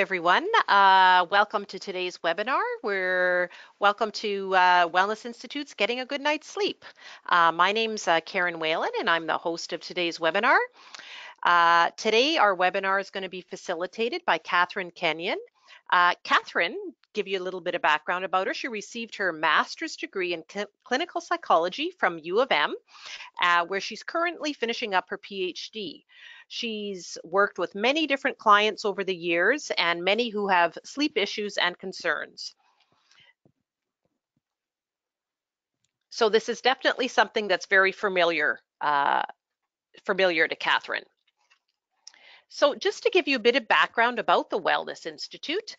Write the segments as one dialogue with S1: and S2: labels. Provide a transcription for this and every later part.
S1: everyone. Welcome to today's webinar. Welcome to Wellness Institute's Getting a Good Night's Sleep. My name's Karen Whalen, and I'm the host of today's webinar. Today, our webinar is going to be facilitated by Katherine Kenyon. Katherine, give you a little bit of background about her. She received her master's degree in clinical psychology from U of M, where she's currently finishing up her PhD. She's worked with many different clients over the years and many who have sleep issues and concerns. So this is definitely something that's very familiar to Katherine. So just to give you a bit of background about the Wellness Institute,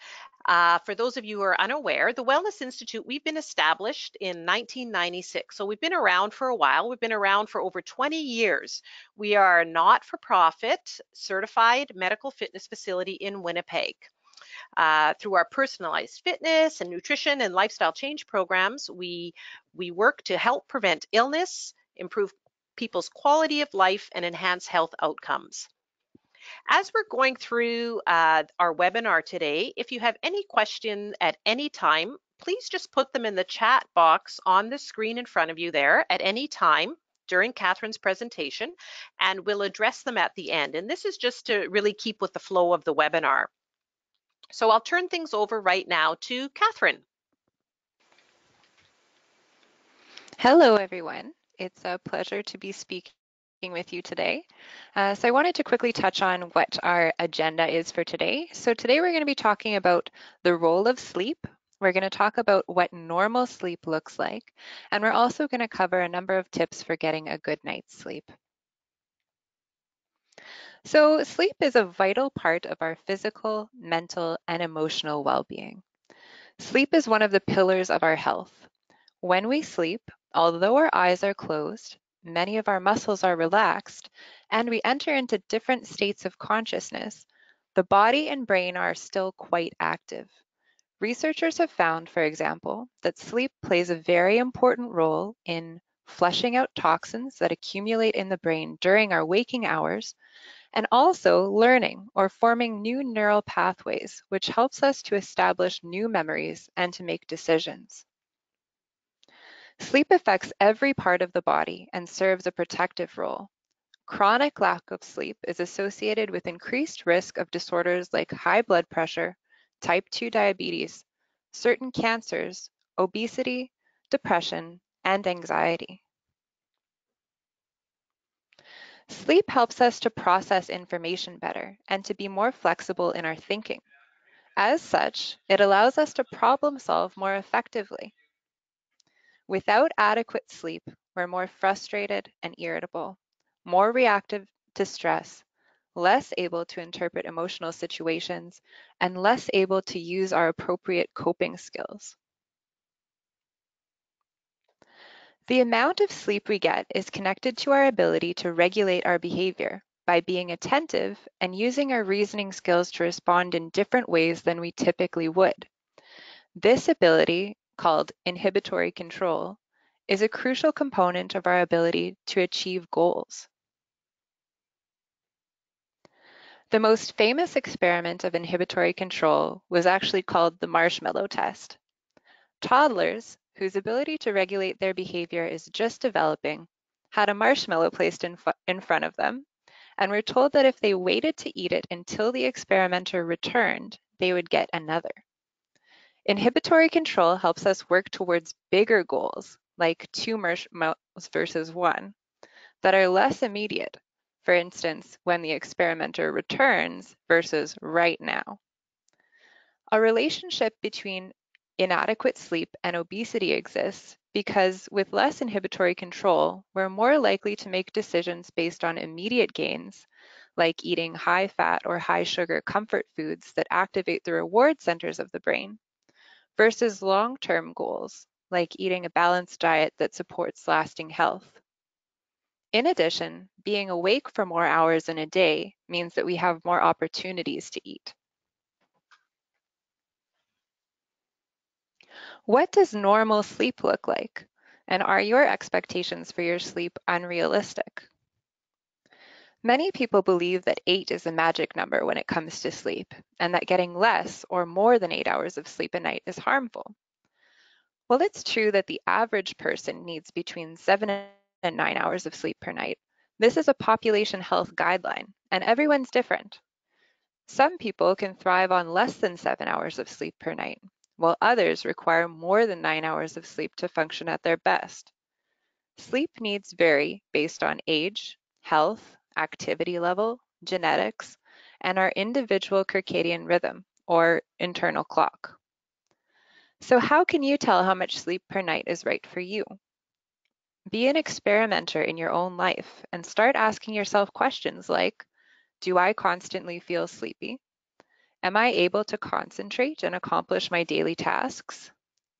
S1: for those of you who are unaware, the Wellness Institute, we've been established in 1996. So we've been around for a while. We've been around for over 20 years. We are a not-for-profit certified medical fitness facility in Winnipeg. Through our personalized fitness and nutrition and lifestyle change programs, we work to help prevent illness, improve people's quality of life, and enhance health outcomes. As we're going through our webinar today, if you have any question at any time, please just put them in the chat box on the screen in front of you there at any time during Katherine's presentation, and we'll address them at the end. And this is just to really keep with the flow of the webinar. So I'll turn things over right now to Katherine.
S2: Hello, everyone. It's a pleasure to be speaking with you today. So I wanted to quickly touch on what our agenda is for today. So today we're going to be talking about the role of sleep. We're going to talk about what normal sleep looks like, and we're also going to cover a number of tips for getting a good night's sleep. So sleep is a vital part of our physical, mental, and emotional well-being. Sleep is one of the pillars of our health. When we sleep, although our eyes are closed, many of our muscles are relaxed, and we enter into different states of consciousness, the body and brain are still quite active. Researchers have found, for example, that sleep plays a very important role in flushing out toxins that accumulate in the brain during our waking hours, and also learning or forming new neural pathways, which helps us to establish new memories and to make decisions. Sleep affects every part of the body and serves a protective role. Chronic lack of sleep is associated with increased risk of disorders like high blood pressure, type 2 diabetes, certain cancers, obesity, depression, and anxiety. Sleep helps us to process information better and to be more flexible in our thinking. As such, it allows us to problem solve more effectively. Without adequate sleep, we're more frustrated and irritable, more reactive to stress, less able to interpret emotional situations, and less able to use our appropriate coping skills. The amount of sleep we get is connected to our ability to regulate our behavior by being attentive and using our reasoning skills to respond in different ways than we typically would. This ability, called inhibitory control, is a crucial component of our ability to achieve goals. The most famous experiment of inhibitory control was actually called the Marshmallow Test. Toddlers, whose ability to regulate their behavior is just developing, had a marshmallow placed in front of them, and were told that if they waited to eat it until the experimenter returned, they would get another. Inhibitory control helps us work towards bigger goals, like 2 marshmallows versus 1, that are less immediate, for instance, when the experimenter returns versus right now. A relationship between inadequate sleep and obesity exists because with less inhibitory control, we're more likely to make decisions based on immediate gains, like eating high-fat or high-sugar comfort foods that activate the reward centers of the brain, versus long-term goals, like eating a balanced diet that supports lasting health. In addition, being awake for more hours in a day means that we have more opportunities to eat. What does normal sleep look like? And are your expectations for your sleep unrealistic? Many people believe that 8 is a magic number when it comes to sleep, and that getting less or more than 8 hours of sleep a night is harmful. While it's true that the average person needs between 7 and 9 hours of sleep per night, this is a population health guideline, and everyone's different. Some people can thrive on less than 7 hours of sleep per night, while others require more than 9 hours of sleep to function at their best. Sleep needs vary based on age, health, activity level, genetics, and our individual circadian rhythm, or internal clock. So how can you tell how much sleep per night is right for you? Be an experimenter in your own life and start asking yourself questions like, do I constantly feel sleepy? Am I able to concentrate and accomplish my daily tasks?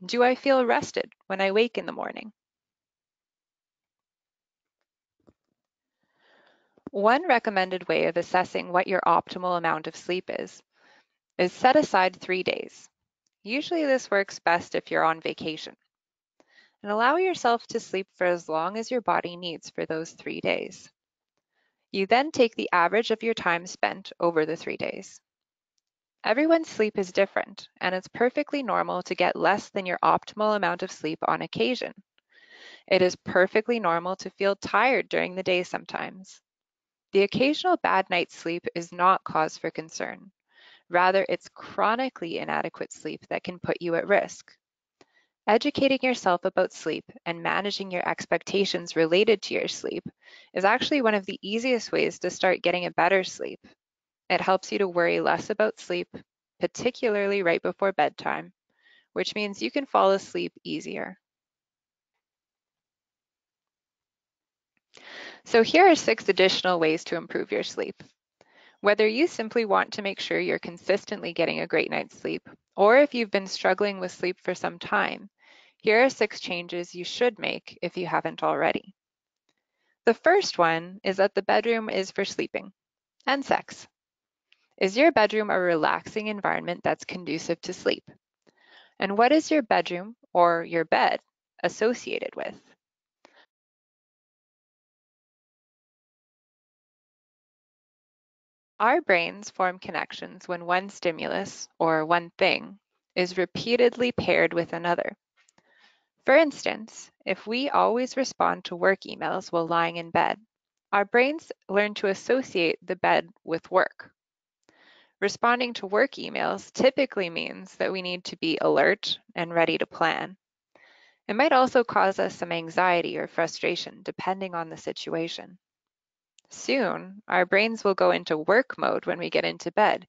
S2: Do I feel rested when I wake in the morning? One recommended way of assessing what your optimal amount of sleep is set aside 3 days. Usually this works best if you're on vacation. And allow yourself to sleep for as long as your body needs for those 3 days. You then take the average of your time spent over the 3 days. Everyone's sleep is different, and it's perfectly normal to get less than your optimal amount of sleep on occasion. It is perfectly normal to feel tired during the day sometimes. The occasional bad night's sleep is not cause for concern. Rather, it's chronically inadequate sleep that can put you at risk. Educating yourself about sleep and managing your expectations related to your sleep is actually one of the easiest ways to start getting a better sleep. It helps you to worry less about sleep, particularly right before bedtime, which means you can fall asleep easier. So here are 6 additional ways to improve your sleep. Whether you simply want to make sure you're consistently getting a great night's sleep, or if you've been struggling with sleep for some time, here are 6 changes you should make if you haven't already. The first one is that the bedroom is for sleeping and sex. Is your bedroom a relaxing environment that's conducive to sleep? And what is your bedroom or your bed associated with? Our brains form connections when one stimulus, or one thing, is repeatedly paired with another. For instance, if we always respond to work emails while lying in bed, our brains learn to associate the bed with work. Responding to work emails typically means that we need to be alert and ready to plan. It might also cause us some anxiety or frustration depending on the situation. Soon, our brains will go into work mode when we get into bed,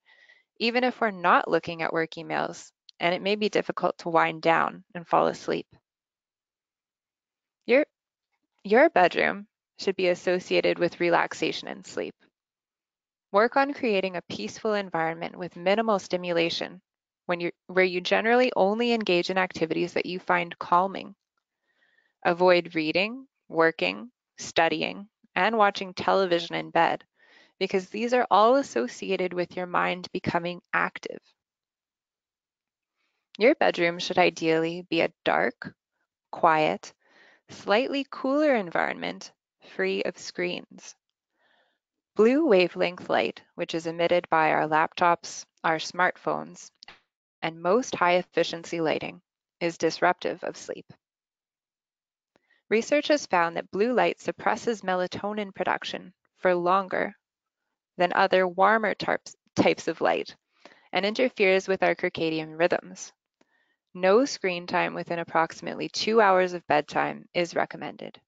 S2: even if we're not looking at work emails, and it may be difficult to wind down and fall asleep. Your, your bedroom should be associated with relaxation and sleep. Work on creating a peaceful environment with minimal stimulation where you generally only engage in activities that you find calming. Avoid reading, working, studying, and watching television in bed because these are all associated with your mind becoming active. Your bedroom should ideally be a dark, quiet, slightly cooler environment free of screens. Blue wavelength light, which is emitted by our laptops, our smartphones, and most high efficiency lighting, is disruptive of sleep. Research has found that blue light suppresses melatonin production for longer than other warmer types of light and interferes with our circadian rhythms. No screen time within approximately 2 hours of bedtime is recommended.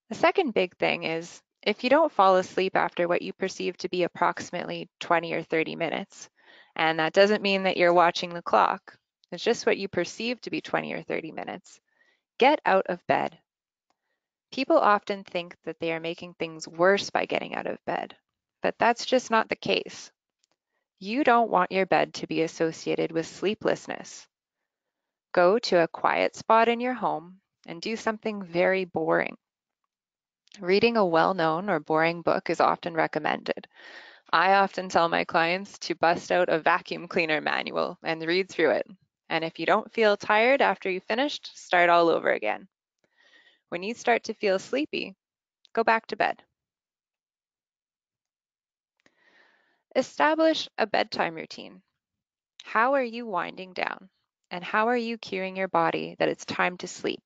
S2: The second big thing is if you don't fall asleep after what you perceive to be approximately 20 or 30 minutes, and that doesn't mean that you're watching the clock, it's just what you perceive to be 20 or 30 minutes, get out of bed. People often think that they are making things worse by getting out of bed, but that's just not the case. You don't want your bed to be associated with sleeplessness. Go to a quiet spot in your home and do something very boring. Reading a well-known or boring book is often recommended. I often tell my clients to bust out a vacuum cleaner manual and read through it. And if you don't feel tired after you finished, start all over again. When you start to feel sleepy, go back to bed. Establish a bedtime routine. How are you winding down? And how are you cueing your body that it's time to sleep?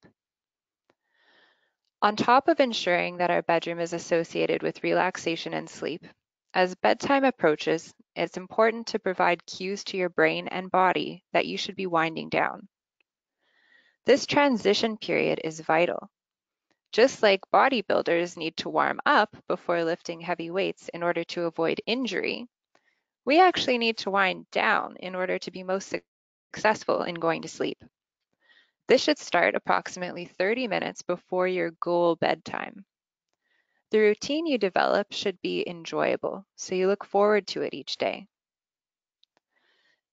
S2: On top of ensuring that our bedroom is associated with relaxation and sleep, as bedtime approaches, it's important to provide cues to your brain and body that you should be winding down. This transition period is vital. Just like bodybuilders need to warm up before lifting heavy weights in order to avoid injury, we actually need to wind down in order to be most successful in going to sleep. This should start approximately 30 minutes before your goal bedtime. The routine you develop should be enjoyable, so you look forward to it each day.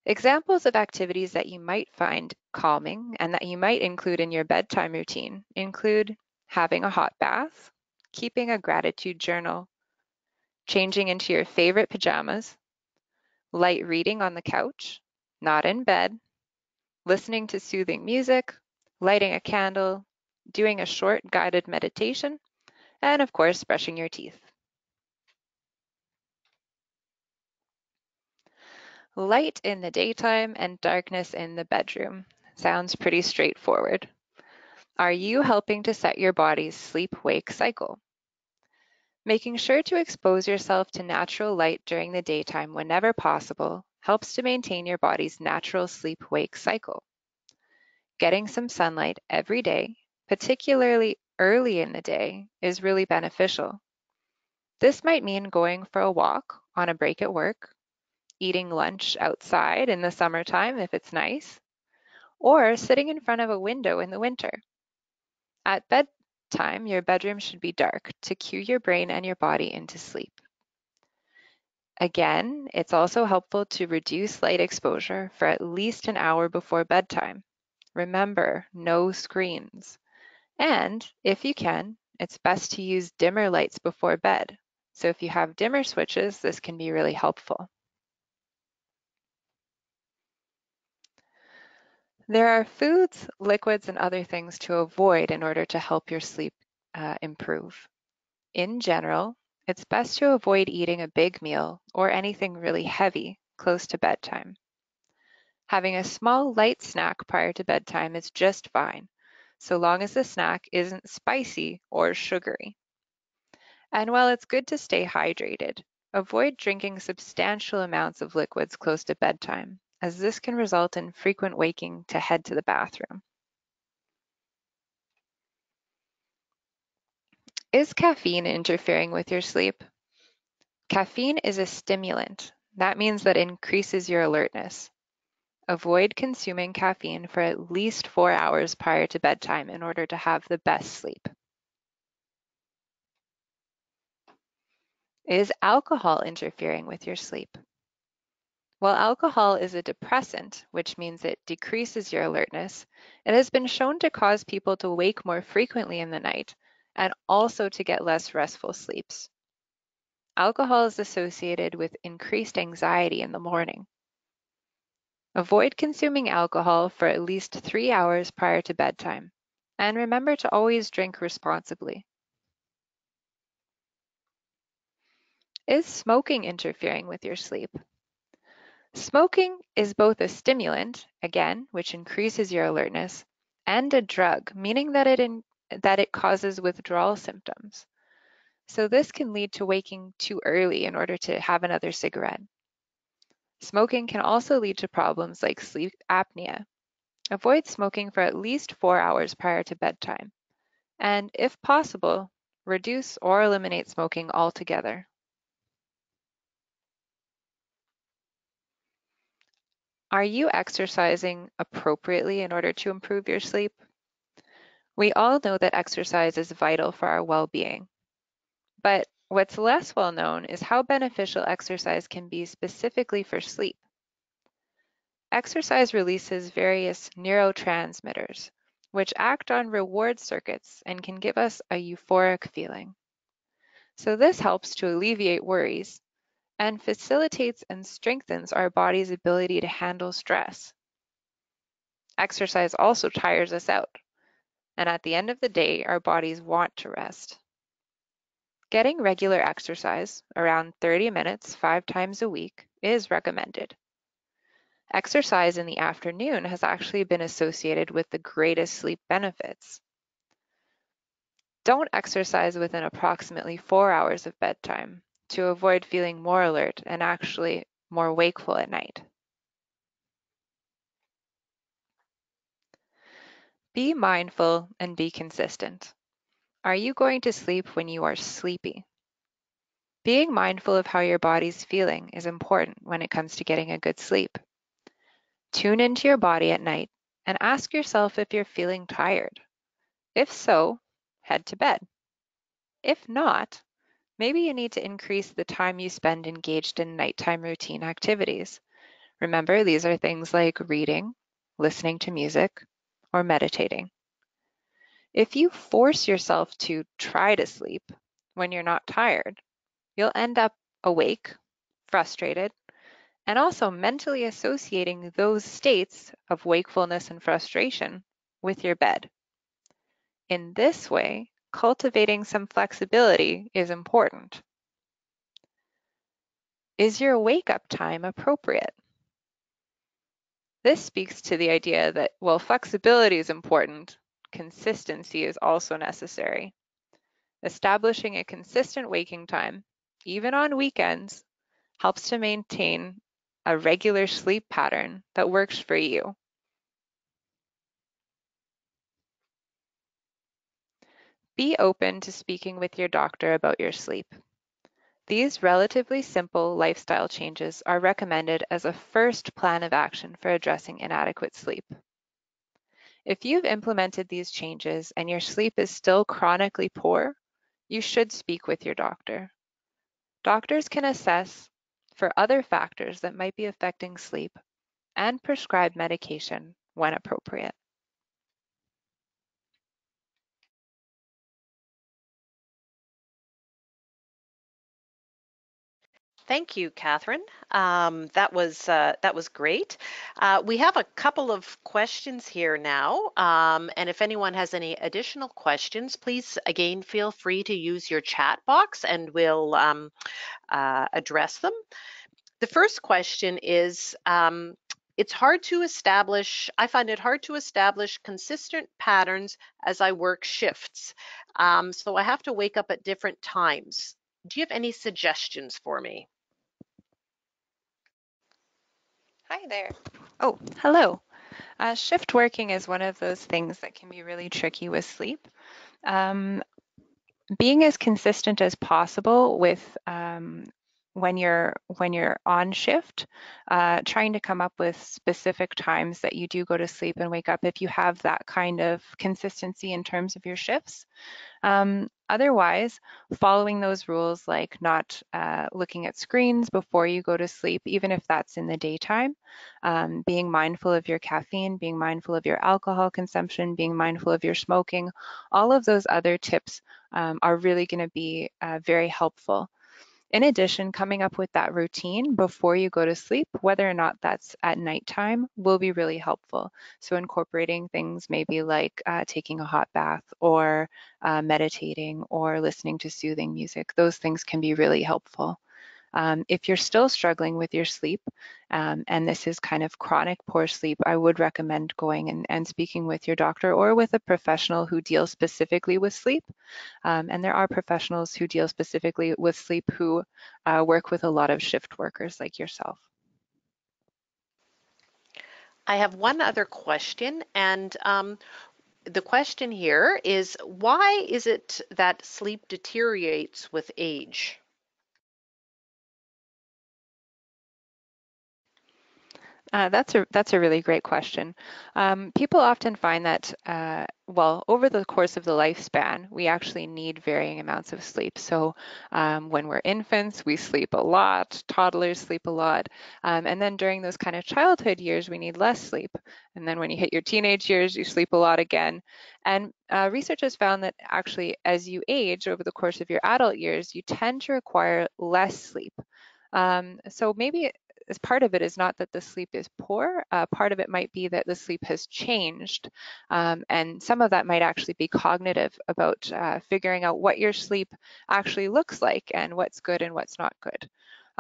S2: Examples of activities that you might find calming and that you might include in your bedtime routine include having a hot bath, keeping a gratitude journal, changing into your favorite pajamas, light reading on the couch, not in bed, listening to soothing music, lighting a candle, doing a short guided meditation, and of course, brushing your teeth. Light in the daytime and darkness in the bedroom. Sounds pretty straightforward. Are you helping to set your body's sleep-wake cycle? Making sure to expose yourself to natural light during the daytime whenever possible helps to maintain your body's natural sleep-wake cycle. Getting some sunlight every day, particularly early in the day, is really beneficial. This might mean going for a walk on a break at work, eating lunch outside in the summertime if it's nice, or sitting in front of a window in the winter. At bedtime, your bedroom should be dark to cue your brain and your body into sleep. Again, it's also helpful to reduce light exposure for at least an hour before bedtime. Remember, no screens. And if you can, it's best to use dimmer lights before bed. So if you have dimmer switches, this can be really helpful. There are foods, liquids, and other things to avoid in order to help your sleep improve. In general, it's best to avoid eating a big meal or anything really heavy close to bedtime. Having a small light snack prior to bedtime is just fine, so long as the snack isn't spicy or sugary. And while it's good to stay hydrated, avoid drinking substantial amounts of liquids close to bedtime, as this can result in frequent waking to head to the bathroom. Is caffeine interfering with your sleep? Caffeine is a stimulant. That means that it increases your alertness. Avoid consuming caffeine for at least 4 hours prior to bedtime in order to have the best sleep. Is alcohol interfering with your sleep? While alcohol is a depressant, which means it decreases your alertness, it has been shown to cause people to wake more frequently in the night and also to get less restful sleeps. Alcohol is associated with increased anxiety in the morning. Avoid consuming alcohol for at least 3 hours prior to bedtime, and remember to always drink responsibly. Is smoking interfering with your sleep? Smoking is both a stimulant, again, which increases your alertness, and a drug, meaning that it causes withdrawal symptoms. So this can lead to waking too early in order to have another cigarette. Smoking can also lead to problems like sleep apnea. Avoid smoking for at least 4 hours prior to bedtime, and if possible, reduce or eliminate smoking altogether. Are you exercising appropriately in order to improve your sleep? We all know that exercise is vital for our well-being, but what's less well known is how beneficial exercise can be specifically for sleep. Exercise releases various neurotransmitters, which act on reward circuits and can give us a euphoric feeling. So this helps to alleviate worries and facilitates and strengthens our body's ability to handle stress. Exercise also tires us out, and at the end of the day, our bodies want to rest. Getting regular exercise, around 30 minutes 5 times a week, is recommended. Exercise in the afternoon has actually been associated with the greatest sleep benefits. Don't exercise within approximately 4 hours of bedtime to avoid feeling more alert and actually more wakeful at night. Be mindful and be consistent. Are you going to sleep when you are sleepy? Being mindful of how your body's feeling is important when it comes to getting a good sleep. Tune into your body at night and ask yourself if you're feeling tired. If so, head to bed. If not, maybe you need to increase the time you spend engaged in nighttime routine activities. Remember, these are things like reading, listening to music, or meditating. If you force yourself to try to sleep when you're not tired, you'll end up awake, frustrated, and also mentally associating those states of wakefulness and frustration with your bed. In this way, cultivating some flexibility is important. Is your wake-up time appropriate? This speaks to the idea that while flexibility is important, consistency is also necessary. Establishing a consistent waking time, even on weekends, helps to maintain a regular sleep pattern that works for you. Be open to speaking with your doctor about your sleep. These relatively simple lifestyle changes are recommended as a first plan of action for addressing inadequate sleep. If you've implemented these changes and your sleep is still chronically poor, you should speak with your doctor. Doctors can assess for other factors that might be affecting sleep and prescribe medication when appropriate.
S1: Thank you, Catherine. That was great. We have a couple of questions here now, and if anyone has any additional questions, please again feel free to use your chat box, and we'll address them. The first question is, it's hard to establish, I find it hard to establish consistent patterns as I work shifts. So I have to wake up at different times. Do you have any suggestions for me?
S2: Hi there. Oh, hello. Shift working is one of those things that can be really tricky with sleep. Um, Being as consistent as possible with when you're on shift, trying to come up with specific times that you do go to sleep and wake up if you have that kind of consistency in terms of your shifts. Otherwise, following those rules like not looking at screens before you go to sleep, even if that's in the daytime, being mindful of your caffeine, being mindful of your alcohol consumption, being mindful of your smoking, all of those other tips are really going to be very helpful. In addition, coming up with that routine before you go to sleep, whether or not that's at nighttime, will be really helpful. So incorporating things maybe like taking a hot bath or meditating or listening to soothing music, those things can be really helpful. If you're still struggling with your sleep, and this is kind of chronic poor sleep, I would recommend going and speaking with your doctor or with a professional who deals specifically with sleep. And there are professionals who deal specifically with sleep who work with a lot of shift workers like yourself.
S1: I have one other question, and the question here is, why is it that sleep deteriorates with age?
S2: That's a really great question. People often find that, well, over the course of the lifespan, we actually need varying amounts of sleep. So when we're infants, we sleep a lot, toddlers sleep a lot. And then during those kind of childhood years, we need less sleep. And then when you hit your teenage years, you sleep a lot again. And research has found that actually, as you age over the course of your adult years, you tend to require less sleep. So maybe part of it is not that the sleep is poor. Part of it might be that the sleep has changed. And some of that might actually be cognitive about figuring out what your sleep actually looks like and what's good and what's not good.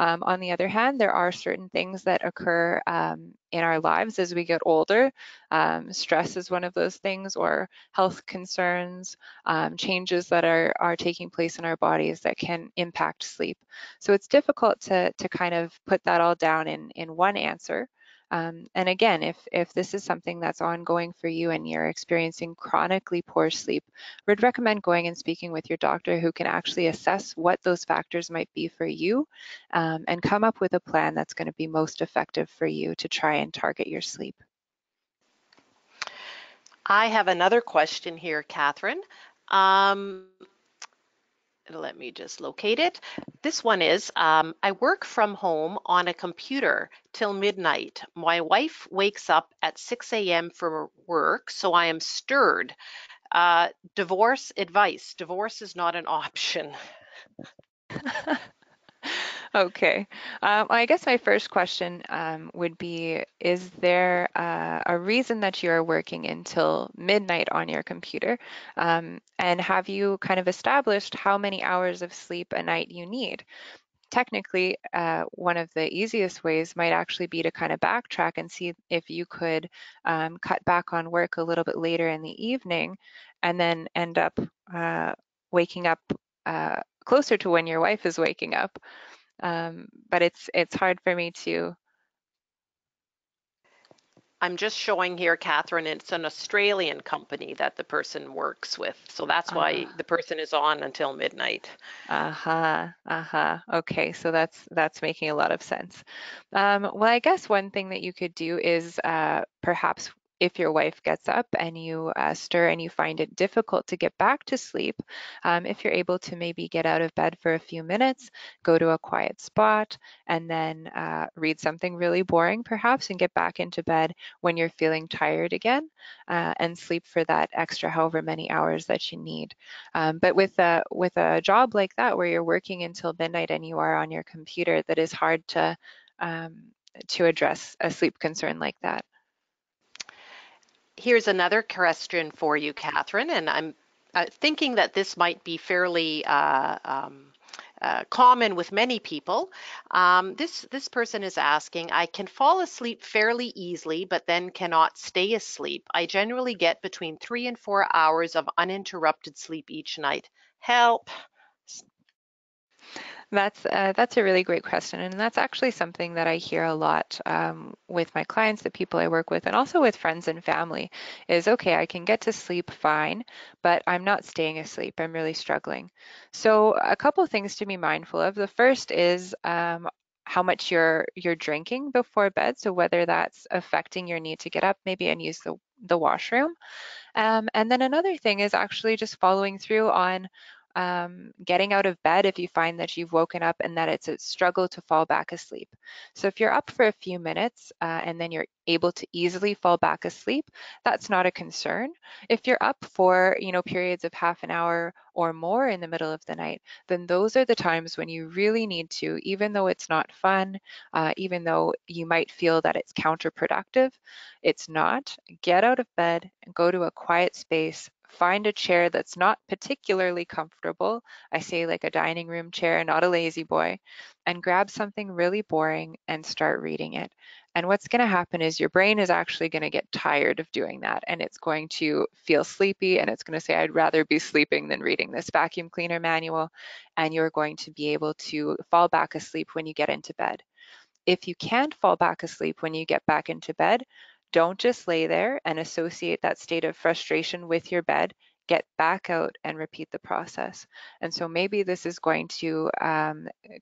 S2: On the other hand, there are certain things that occur in our lives as we get older. Stress is one of those things, or health concerns, changes that are taking place in our bodies that can impact sleep. So it's difficult to kind of put that all down in one answer. And again, if this is something that's ongoing for you and you're experiencing chronically poor sleep, would recommend going and speaking with your doctor who can actually assess what those factors might be for you, and come up with a plan that's going to be most effective for you to try and target your sleep.
S1: I have another question here, Catherine. Um, Let me just locate it. This one is, I work from home on a computer till midnight. My wife wakes up at 6 a.m. for work, so I am stirred. Divorce advice. Divorce is not an option.
S2: Okay. I guess my first question would be, is there a reason that you are working until midnight on your computer? And have you kind of established how many hours of sleep a night you need? Technically, one of the easiest ways might actually be to kind of backtrack and see if you could cut back on work a little bit later in the evening and then end up waking up closer to when your wife is waking up. But it's hard for me to.
S1: I'm just showing here, Catherine, it's an Australian company that the person works with. So that's
S2: Uh,
S1: why the person is on until midnight.
S2: Okay, so that's making a lot of sense. Well, I guess one thing that you could do is perhaps if your wife gets up and you stir and you find it difficult to get back to sleep, if you're able to maybe get out of bed for a few minutes, go to a quiet spot, and then read something really boring perhaps and get back into bed when you're feeling tired again, and sleep for that extra however many hours that you need. But with a job like that where you're working until midnight and you are on your computer, that is hard um, to address a sleep concern like that.
S1: Here's another question for you, Catherine, and I'm thinking that this might be fairly common with many people. This person is asking, I can fall asleep fairly easily, but then cannot stay asleep. I generally get between 3 and 4 hours of uninterrupted sleep each night. Help.
S2: That's a really great question, and that's actually something that I hear a lot with my clients, the people I work with, and also with friends and family. Is okay, I can get to sleep fine, but I'm not staying asleep. I'm really struggling. So a couple things to be mindful of. The first is how much you're drinking before bed. So whether that's affecting your need to get up maybe and use the washroom. And then another thing is actually just following through on getting out of bed if you find that you've woken up and that it's a struggle to fall back asleep. So if you're up for a few minutes and then you're able to easily fall back asleep, that's not a concern. If you're up for, periods of half an hour or more in the middle of the night, then those are the times when you really need to, even though it's not fun, even though you might feel that it's counterproductive, it's not. Get out of bed and go to a quiet space. Find a chair that's not particularly comfortable. I say like a dining room chair, not a lazy boy, and grab something really boring and start reading it. And what's going to happen is your brain is actually going to get tired of doing that, and it's going to feel sleepy, and it's going to say, I'd rather be sleeping than reading this vacuum cleaner manual. And you're going to be able to fall back asleep when you get into bed. If you can't fall back asleep when you get back into bed, don't just lay there and associate that state of frustration with your bed. Get back out and repeat the process. And so maybe this is going to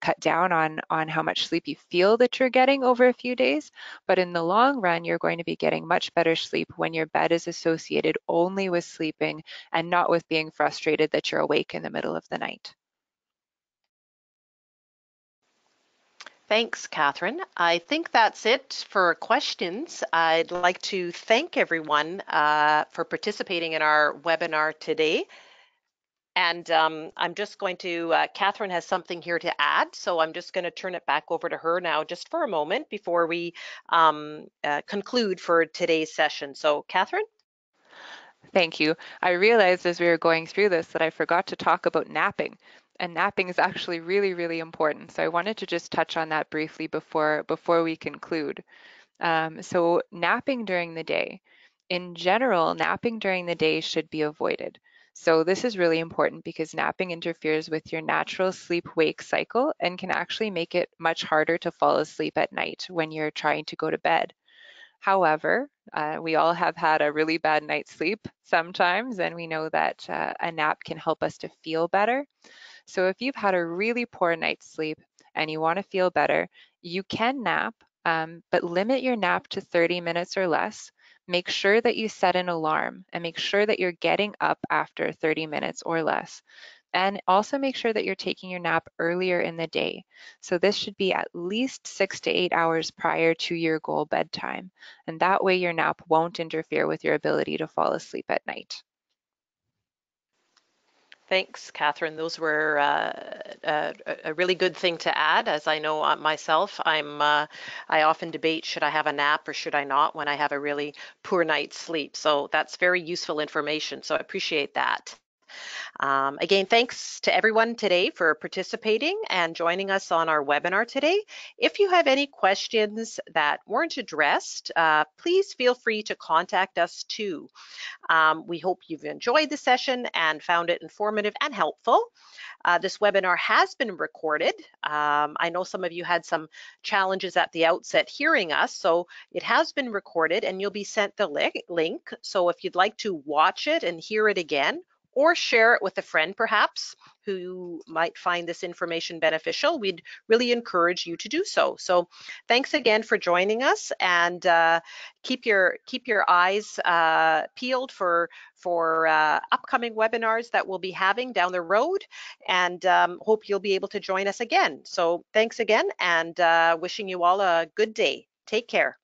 S2: cut down on how much sleep you feel that you're getting over a few days. But in the long run, you're going to be getting much better sleep when your bed is associated only with sleeping and not with being frustrated that you're awake in the middle of the night.
S1: Thanks, Catherine. I think that's it for questions. I'd like to thank everyone for participating in our webinar today. And I'm just going to, Catherine has something here to add, so I'm just going to turn it back over to her now just for a moment before we conclude for today's session. So Catherine?
S2: Thank you. I realized as we were going through this that I forgot to talk about napping. And napping is actually really, really important. So I wanted to just touch on that briefly before we conclude. So napping during the day. In general, napping during the day should be avoided. So this is really important because napping interferes with your natural sleep-wake cycle and can actually make it much harder to fall asleep at night when you're trying to go to bed. However, we all have had a really bad night's sleep sometimes, and we know that a nap can help us to feel better. So if you've had a really poor night's sleep and you want to feel better, you can nap, but limit your nap to 30 minutes or less. Make sure that you set an alarm and make sure that you're getting up after 30 minutes or less. And also make sure that you're taking your nap earlier in the day. So this should be at least 6 to 8 hours prior to your goal bedtime. And that way your nap won't interfere with your ability to fall asleep at night.
S1: Thanks, Catherine. Those were a really good thing to add. As I know myself, I often debate should I have a nap or should I not when I have a really poor night's sleep. So that's very useful information. So I appreciate that. Again, thanks to everyone today for participating and joining us on our webinar today. If you have any questions that weren't addressed, please feel free to contact us too. We hope you've enjoyed the session and found it informative and helpful. This webinar has been recorded. I know some of you had some challenges at the outset hearing us, so it has been recorded and you'll be sent the link. So if you'd like to watch it and hear it again, or share it with a friend perhaps who might find this information beneficial, we'd really encourage you to do so. So thanks again for joining us, and keep your eyes peeled for upcoming webinars that we'll be having down the road, and hope you'll be able to join us again. So thanks again, and wishing you all a good day. Take care.